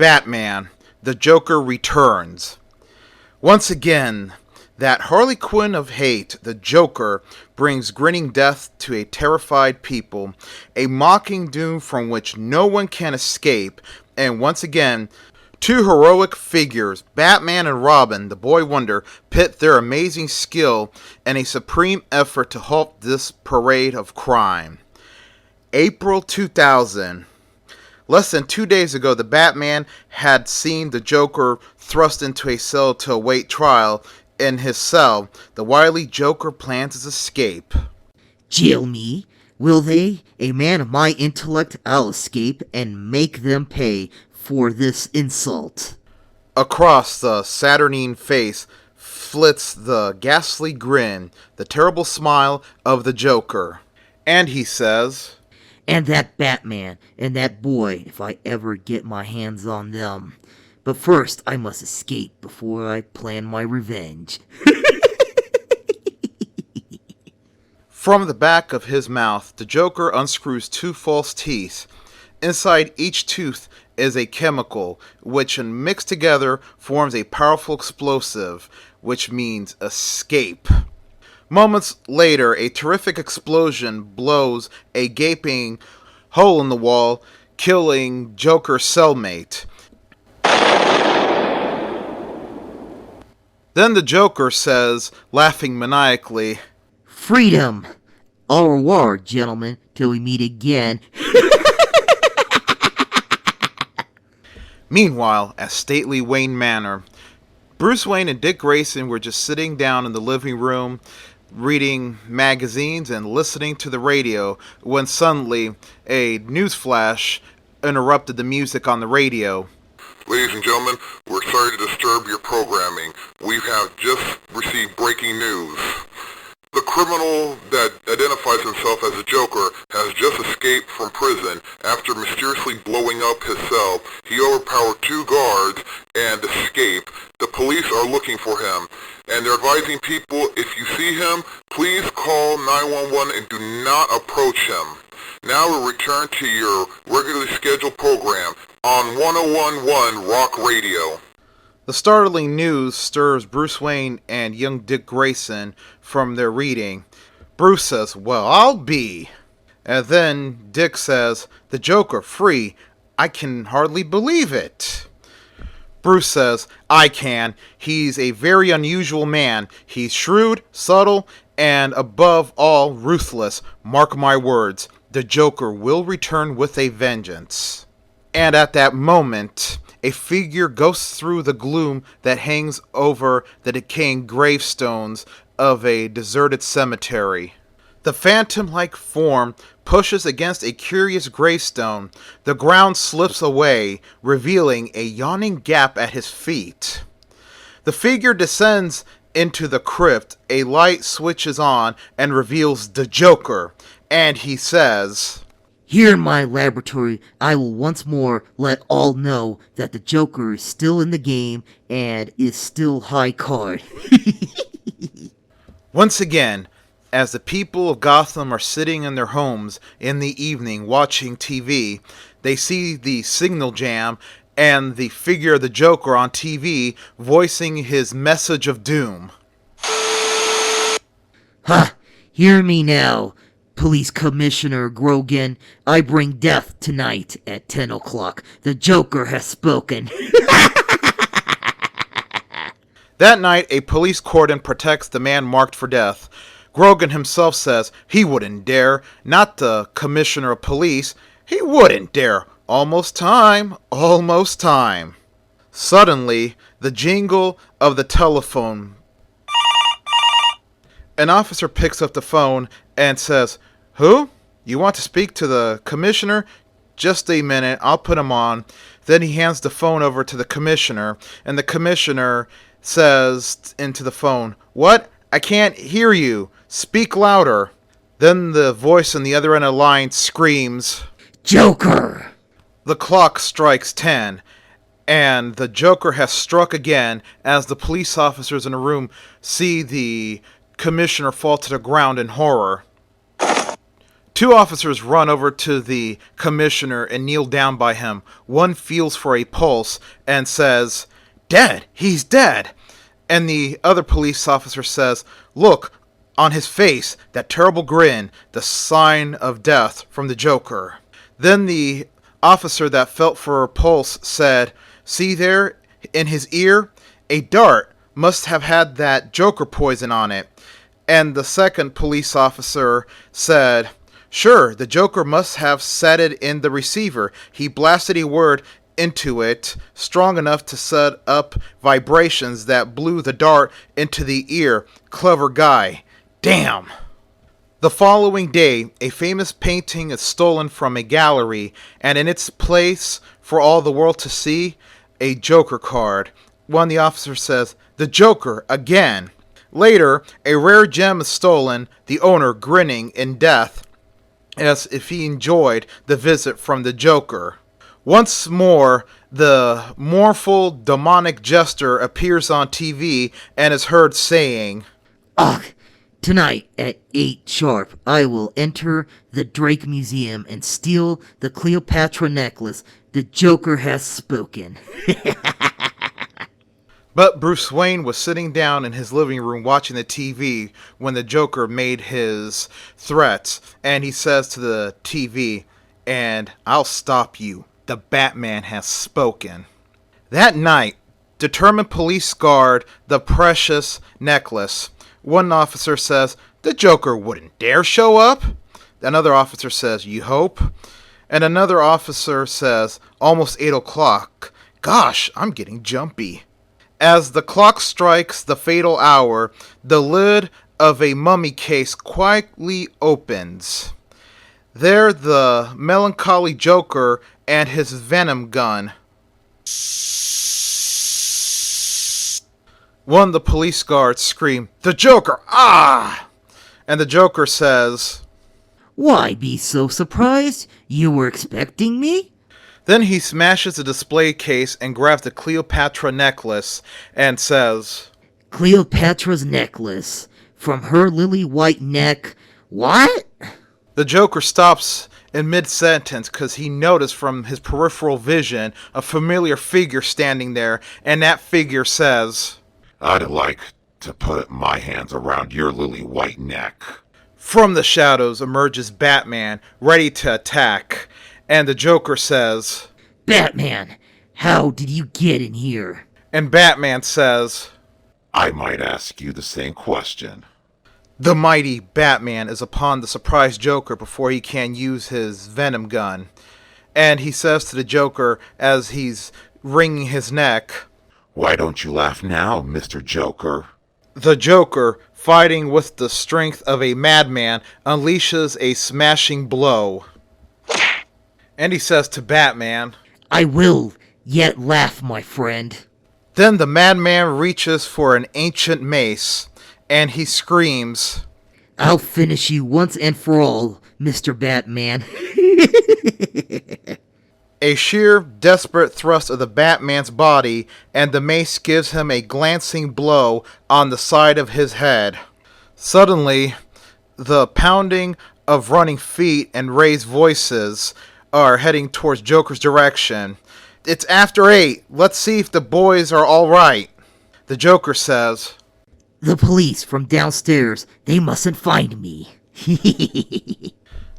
Batman, the Joker returns. Once again, that Harley Quinn of hate, the Joker, brings grinning death to a terrified people, a mocking doom from which no one can escape, and once again, two heroic figures, Batman and Robin, the Boy Wonder, pit their amazing skill in a supreme effort to halt this parade of crime. April 2000. Less than 2 days ago, the Batman had seen the Joker thrust into a cell to await trial. In his cell, the wily Joker plans his escape. Jail me? Will they? A man of my intellect, I'll escape and make them pay for this insult. Across the saturnine face flits the ghastly grin, the terrible smile of the Joker. And he says, "And that Batman and that boy, if I ever get my hands on them. But first, I must escape before I plan my revenge." From the back of his mouth, the Joker unscrews two false teeth. Inside each tooth is a chemical, which when mixed together forms a powerful explosive, which means escape. Moments later, a terrific explosion blows a gaping hole in the wall, killing Joker's cellmate. Then the Joker says, laughing maniacally, "Freedom! Au revoir, gentlemen, till we meet again." Meanwhile, at stately Wayne Manor, Bruce Wayne and Dick Grayson were just sitting down in the living room, reading magazines and listening to the radio, when suddenly a news flash interrupted the music on the radio. Ladies and gentlemen, we're sorry to disturb your programming. We have just received breaking news. The criminal that identifies himself as the Joker has just escaped from prison after mysteriously blowing up his cell. He overpowered two guards and escaped. The police are looking for him, and they're advising people, if you see him, please call 911 and do not approach him. Now we'll return to your regularly scheduled program on 101.1 Rock Radio. The startling news stirs Bruce Wayne and young Dick Grayson from their reading. Bruce says, "Well, I'll be." And then Dick says, "The Joker free? I can hardly believe it." Bruce says, "I can. He's a very unusual man. He's shrewd, subtle, and above all, ruthless. Mark my words, the Joker will return with a vengeance." And at that moment, a figure ghosts through the gloom that hangs over the decaying gravestones of a deserted cemetery. The phantom-like form pushes against a curious gravestone. The ground slips away, revealing a yawning gap at his feet. The figure descends into the crypt. A light switches on and reveals the Joker, and he says, "Here in my laboratory, I will once more let all know that the Joker is still in the game and is still high card." Once again, as the people of Gotham are sitting in their homes in the evening watching TV, they see the signal jam and the figure of the Joker on TV voicing his message of doom. "Ha! Hear me now, Police Commissioner Grogan. I bring death tonight at 10 o'clock. The Joker has spoken." That night, a police cordon protects the man marked for death. Grogan himself says he wouldn't dare. Not the Commissioner of Police. He wouldn't dare. Almost time. Almost time. Suddenly, the jingle of the telephone. An officer picks up the phone and says, "Who? You want to speak to the Commissioner? Just a minute, I'll put him on." Then he hands the phone over to the Commissioner, and the Commissioner says into the phone, "What? I can't hear you. Speak louder." Then the voice on the other end of the line screams, "Joker!" The clock strikes 10, and the Joker has struck again as the police officers in the room see the Commissioner fall to the ground in horror. Two officers run over to the commissioner and kneel down by him. One feels for a pulse and says, "Dead! He's dead!" And the other police officer says, "Look, on his face, that terrible grin, the sign of death from the Joker." Then the officer that felt for a pulse said, "See there, in his ear? A dart must have had that Joker poison on it." And the second police officer said, "Sure, the Joker must have set it in the receiver. He blasted a word into it strong enough to set up vibrations that blew the dart into the ear. Clever guy. Damn." The following day, a famous painting is stolen from a gallery, and in its place, for all the world to see, a Joker card. One of the officers says, "The Joker, again." Later, a rare gem is stolen, the owner grinning in death, as if he enjoyed the visit from the Joker. Once more, the mournful, demonic jester appears on TV and is heard saying, Ugh, tonight at 8 sharp, I will enter the Drake Museum and steal the Cleopatra necklace. The Joker has spoken. But Bruce Wayne was sitting down in his living room watching the TV when the Joker made his threats, and he says to the TV, "And I'll stop you. The Batman has spoken." That night, determined police guard the precious necklace. One officer says, "The Joker wouldn't dare show up." Another officer says, "You hope?" And another officer says, "Almost 8 o'clock. Gosh, I'm getting jumpy." As the clock strikes the fatal hour, the lid of a mummy case quietly opens. There the melancholy Joker and his venom gun. One of the police guards scream, "The Joker! Ah!" And the Joker says, Why be so surprised? You were expecting me? Then he smashes the display case and grabs the Cleopatra necklace and says, Cleopatra's necklace. From her lily white neck. What? The Joker stops in mid-sentence because he noticed from his peripheral vision a familiar figure standing there, and that figure says, "I'd like to put my hands around your lily white neck." From the shadows emerges Batman, ready to attack, and the Joker says, Batman, how did you get in here? and Batman says, I might ask you the same question. The mighty Batman is upon the surprised Joker before he can use his venom gun, and he says to the Joker as he's wringing his neck, Why don't you laugh now, Mr. Joker? The Joker, fighting with the strength of a madman, unleashes a smashing blow. And he says to Batman, I will yet laugh, my friend. Then the madman reaches for an ancient mace, and he screams, I'll finish you once and for all, Mr. Batman. A sheer, desperate thrust of the Batman's body, and the mace gives him a glancing blow on the side of his head. Suddenly, the pounding of running feet and raised voices are heading towards Joker's direction. It's after 8. Let's see if the boys are all right. The Joker says, The police from downstairs, they mustn't find me.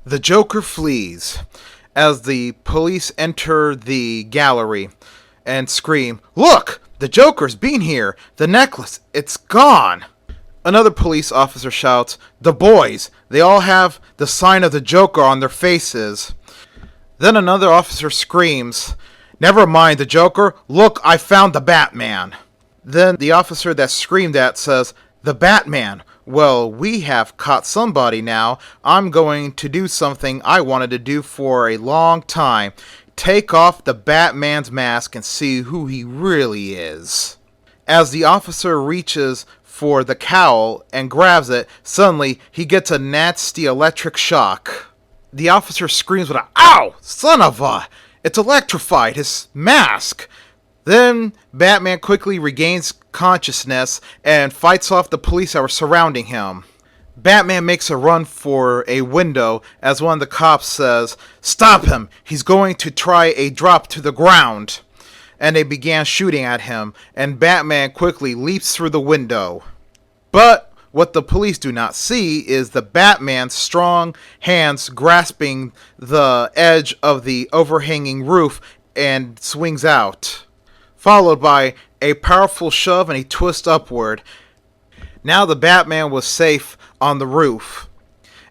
The Joker flees as the police enter the gallery and scream, Look! The Joker's been here! The necklace, it's gone! Another police officer shouts, The boys! They all have the sign of the Joker on their faces. Then another officer screams, Never mind the Joker! Look, I found the Batman! Then the officer that screamed at says, The Batman! Well, we have caught somebody now. I'm going to do something I wanted to do for a long time. Take off the Batman's mask and see who he really is. As the officer reaches for the cowl and grabs it, suddenly he gets a nasty electric shock. The officer screams with a, Ow! Son of a... It's electrified! His mask! Then Batman quickly regains consciousness and fights off the police that were surrounding him. Batman makes a run for a window as one of the cops says, "Stop him! He's going to try a drop to the ground." And they began shooting at him, and Batman quickly leaps through the window. But what the police do not see is the Batman's strong hands grasping the edge of the overhanging roof and swings out, followed by a powerful shove and a twist upward. Now the Batman was safe on the roof,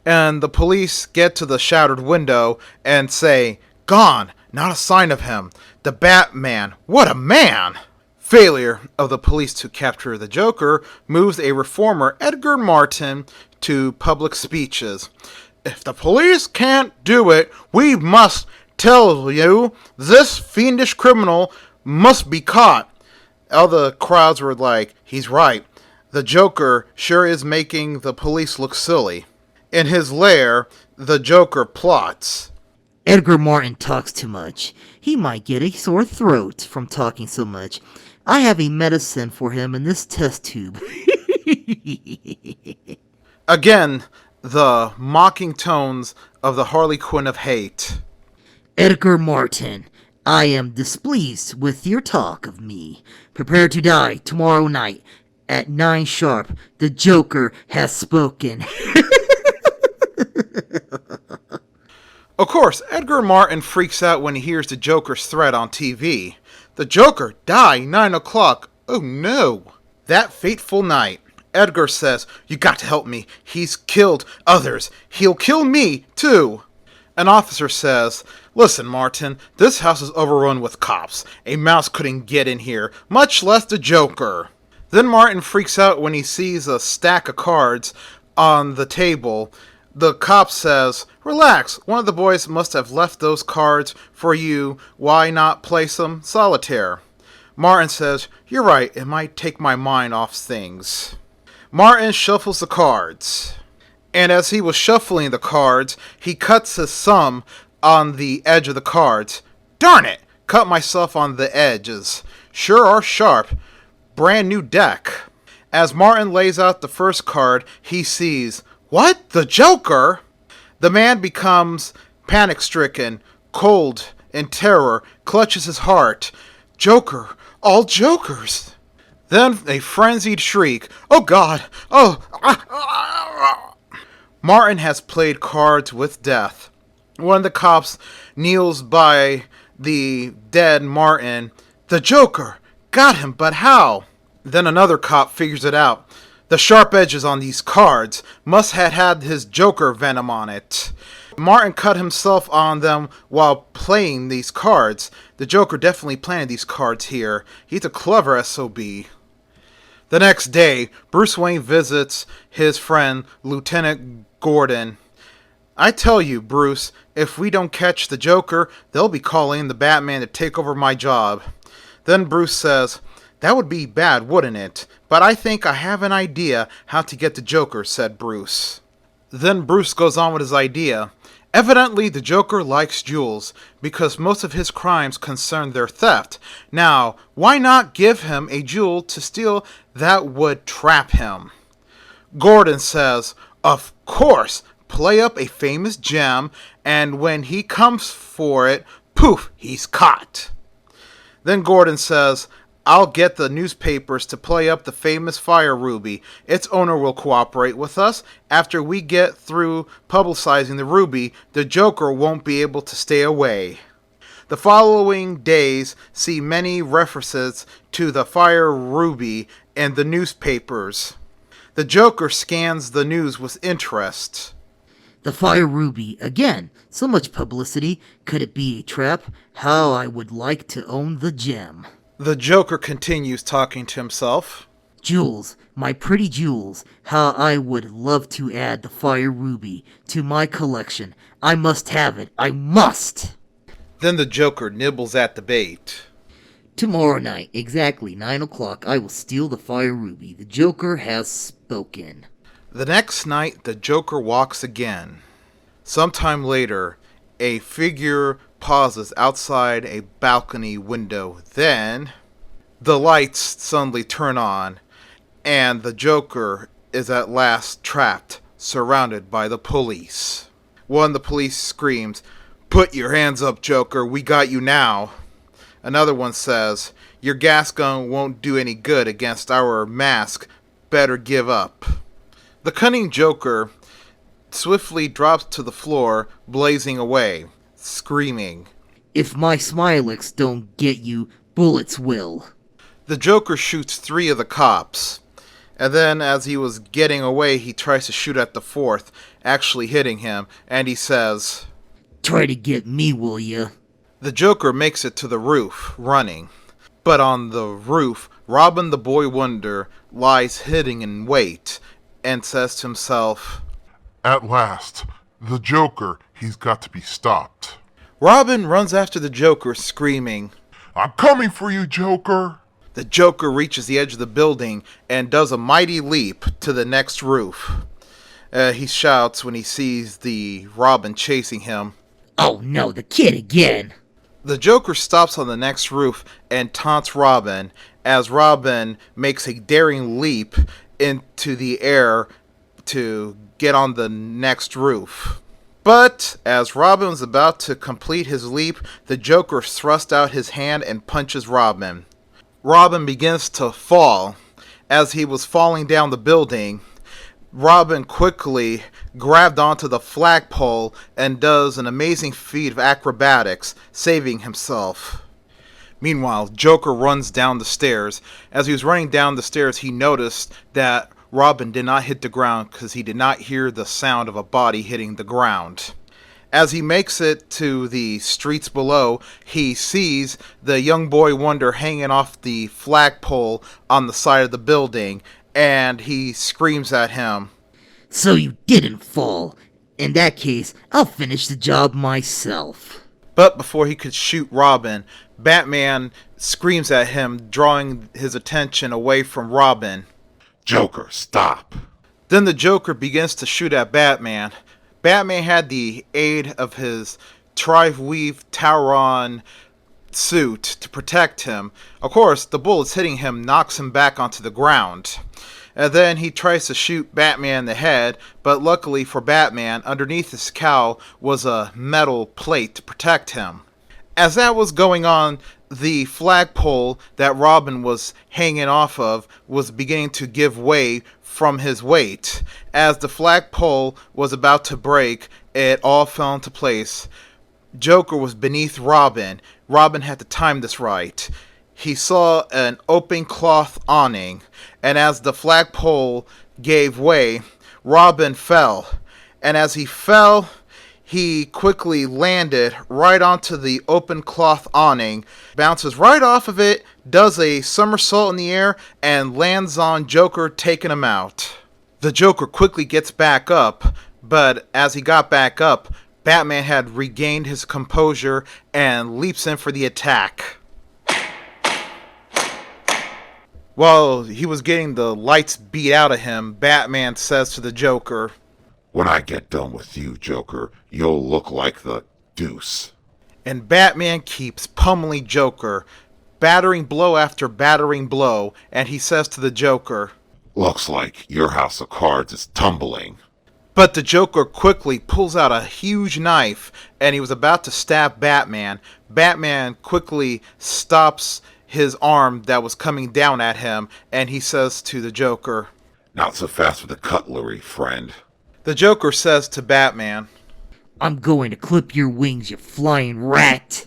and the police get to the shattered window and say, "Gone, not a sign of him. The Batman, what a man!" Failure of the police to capture the Joker moves a reformer, Edgar Martin, to public speeches. "If the police can't do it, we must tell you this fiendish criminal must be caught." All the crowds were like, "He's right. The Joker sure is making the police look silly." In his lair, the Joker plots. Edgar Martin talks too much. He might get a sore throat from talking so much. I have a medicine for him in this test tube. Again, the mocking tones of the Harley Quinn of hate. Edgar Martin, I am displeased with your talk of me. Prepare to die tomorrow night at 9 sharp. The Joker has spoken. Of course, Edgar Martin freaks out when he hears the Joker's threat on TV. The Joker, die 9 o'clock. Oh no. That fateful night, Edgar says, "You got to help me. He's killed others. He'll kill me, too." An officer says, "Listen, Martin, this house is overrun with cops. A mouse couldn't get in here, much less the Joker." Then Martin freaks out when he sees a stack of cards on the table. The cop says, "Relax, one of the boys must have left those cards for you. Why not play some solitaire?" Martin says, "You're right, it might take my mind off things." Martin shuffles the cards, and as he was shuffling the cards, he cuts his thumb on the edge of the cards. "Darn it! Cut myself on the edges. Sure are sharp. Brand new deck." As Martin lays out the first card, he sees, "What? The Joker?" The man becomes panic-stricken, cold, in terror, clutches his heart. "Joker! All Jokers!" Then a frenzied shriek. "Oh God! Oh!" Martin has played cards with death. One of the cops kneels by the dead Martin. "The Joker! Got him, but how?" Then another cop figures it out. The sharp edges on these cards must have had his Joker venom on it. Martin cut himself on them while playing these cards. The Joker definitely planted these cards here. He's a clever SOB. The next day, Bruce Wayne visits his friend Lieutenant Gordon. "I tell you, Bruce, if we don't catch the Joker, they'll be calling the Batman to take over my job." Then Bruce says, "That would be bad, wouldn't it? But I think I have an idea how to get the Joker," said Bruce. Then Bruce goes on with his idea. Evidently, the Joker likes jewels, because most of his crimes concern their theft. Now, why not give him a jewel to steal that would trap him? Gordon says, "Of course, play up a famous gem, and when he comes for it, poof, he's caught." Then Gordon says, "I'll get the newspapers to play up the famous fire ruby. Its owner will cooperate with us. After we get through publicizing the ruby, the Joker won't be able to stay away." The following days see many references to the fire ruby in the newspapers. The Joker scans the news with interest. The fire ruby, again, so much publicity. Could it be a trap? How I would like to own the gem. The Joker continues talking to himself. Jewels, my pretty jewels, how I would love to add the fire ruby to my collection. I must have it, I must! Then the Joker nibbles at the bait. Tomorrow night, exactly 9 o'clock, I will steal the fire ruby. The Joker has spoken. The next night, the Joker walks again. Sometime later, a figure pauses outside a balcony window. Then, the lights suddenly turn on, and the Joker is at last trapped surrounded by the police. One of the police screams, "Put your hands up, Joker, we got you now." Another one says, "Your gas gun won't do any good against our mask, better give up." The cunning Joker swiftly drops to the floor, blazing away, screaming, "If my Smilex don't get you, bullets will." The Joker shoots 3 of the cops, and then as he was getting away, he tries to shoot at the 4th, actually hitting him, and he says, "Try to get me, will ya?" The Joker makes it to the roof, running. But on the roof, Robin the Boy Wonder lies hidden in wait, and says to himself, At last, the Joker, he's got to be stopped. Robin runs after the Joker, screaming. I'm coming for you, Joker! The Joker reaches the edge of the building and does a mighty leap to the next roof. He shouts when he sees the Robin chasing him. "Oh no, the kid again!" The Joker stops on the next roof and taunts Robin as Robin makes a daring leap into the air to get on the next roof. But as Robin was about to complete his leap, the Joker thrusts out his hand and punches Robin. Robin begins to fall. As he was falling down the building, Robin quickly grabbed onto the flagpole and does an amazing feat of acrobatics, saving himself. Meanwhile, Joker runs down the stairs. As he was running down the stairs, he noticed that Robin did not hit the ground because he did not hear the sound of a body hitting the ground. As he makes it to the streets below, he sees the young boy Wonder hanging off the flagpole on the side of the building, and he screams at him. "So you didn't fall. In that case, I'll finish the job myself." But before he could shoot Robin, Batman screams at him, drawing his attention away from Robin. Joker, stop! Then the Joker begins to shoot at Batman. Batman had the aid of his Triweave Tauron suit to protect him. Of course, the bullets hitting him knocks him back onto the ground. And then he tries to shoot Batman in the head, but luckily for Batman, underneath his cowl was a metal plate to protect him. As that was going on, the flagpole that Robin was hanging off of was beginning to give way from his weight. As the flagpole was about to break, it all fell into place. Joker was beneath Robin. Robin had to time this right. He saw an open cloth awning, and as the flagpole gave way, Robin fell. And as he fell, he quickly landed right onto the open cloth awning, bounces right off of it, does a somersault in the air, and lands on Joker, taking him out. The Joker quickly gets back up, but as he got back up, Batman had regained his composure and leaps in for the attack. While he was getting the lights beat out of him, Batman says to the Joker, When I get done with you, Joker, you'll look like the deuce. And Batman keeps pummeling Joker, battering blow after battering blow, and he says to the Joker, Looks like your house of cards is tumbling. But the Joker quickly pulls out a huge knife, and he was about to stab Batman. Batman quickly stops his arm that was coming down at him, and he says to the Joker, Not so fast with the cutlery, friend. The Joker says to Batman, "I'm going to clip your wings, you flying rat."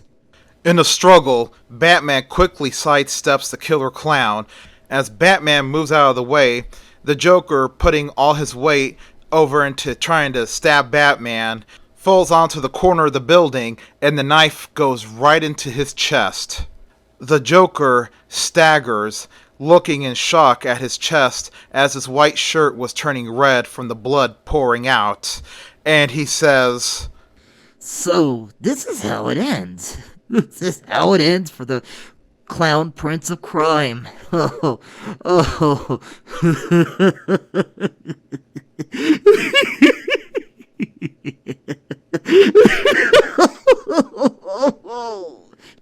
In the struggle, Batman quickly sidesteps the killer clown. As Batman moves out of the way, the Joker, putting all his weight over into trying to stab Batman, falls onto the corner of the building, and the knife goes right into his chest. The Joker staggers, looking in shock at his chest as his white shirt was turning red from the blood pouring out. And he says, "So, this is how it ends. This is how it ends for the Clown Prince of Crime." Oh, oh.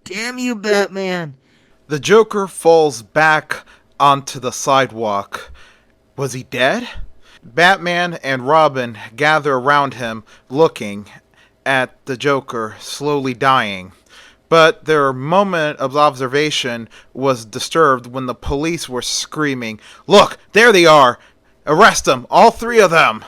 Damn you, Batman. The Joker falls back onto the sidewalk. Was he dead? Batman and Robin gather around him, looking at the Joker slowly dying. But their moment of observation was disturbed when the police were screaming, "Look, there they are! Arrest them, all three of them!"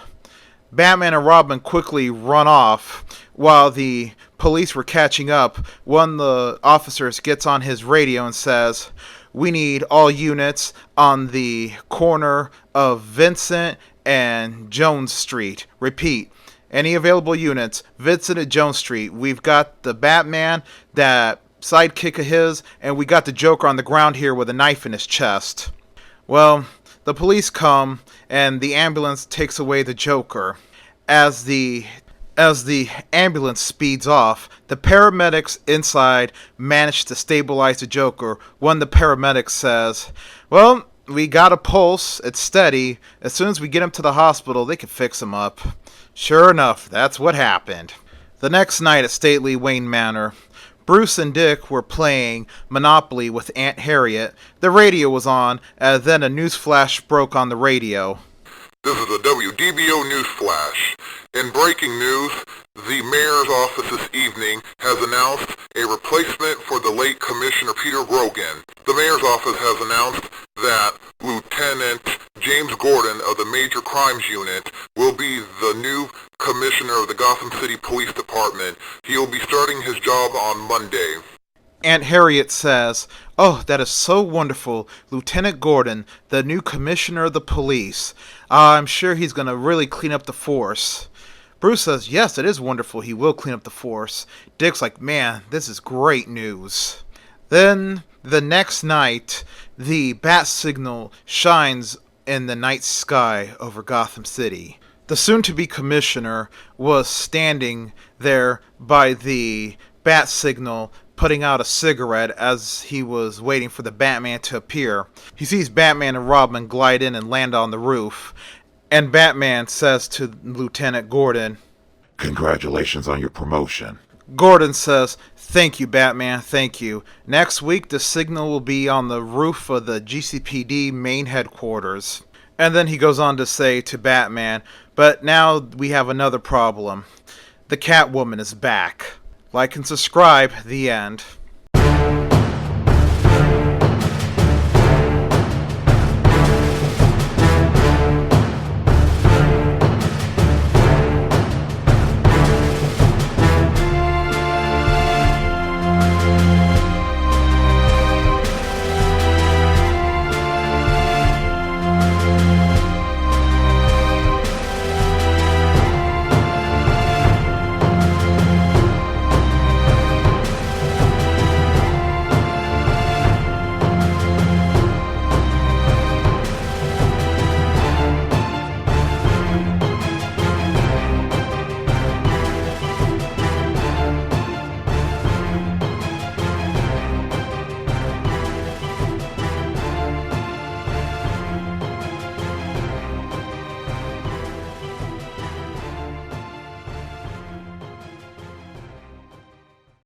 Batman and Robin quickly run off. While the police were catching up, one of the officers gets on his radio and says, "We need all units on the corner of Vincent and Jones Street. Repeat, any available units, Vincent and Jones Street. We've got the Batman, that sidekick of his, and we got the Joker on the ground here with a knife in his chest." Well, the police come, and the ambulance takes away the Joker. As the ambulance speeds off, the paramedics inside manage to stabilize the Joker. One of the paramedics says, "Well, we got a pulse. It's steady. As soon as we get him to the hospital, they can fix him up." Sure enough, that's what happened. The next night at Stately Wayne Manor, Bruce and Dick were playing Monopoly with Aunt Harriet. The radio was on, and then a news flash broke on the radio. This is a WDBO news flash. In breaking news, the mayor's office this evening has announced a replacement for the late Commissioner Peter Grogan. The mayor's office has announced that Lieutenant James Gordon of the Major Crimes Unit will be the new commissioner of the Gotham City Police Department. He will be starting his job on Monday. Aunt Harriet says, "Oh, that is so wonderful. Lieutenant Gordon, the new commissioner of the police. I'm sure he's going to really clean up the force." Bruce says, "Yes, it is wonderful. He will clean up the force." Dick's like, "Man, this is great news." Then, the next night, the bat signal shines in the night sky over Gotham City. The soon-to-be commissioner was standing there by the bat signal, putting out a cigarette as he was waiting for the Batman to appear. He sees Batman and Robin glide in and land on the roof, and Batman says to Lieutenant Gordon, "Congratulations on your promotion." Gordon says, "Thank you, Batman, thank you. Next week, the signal will be on the roof of the GCPD main headquarters." And then he goes on to say to Batman, "But now we have another problem. The Catwoman is back." Like and subscribe. The end.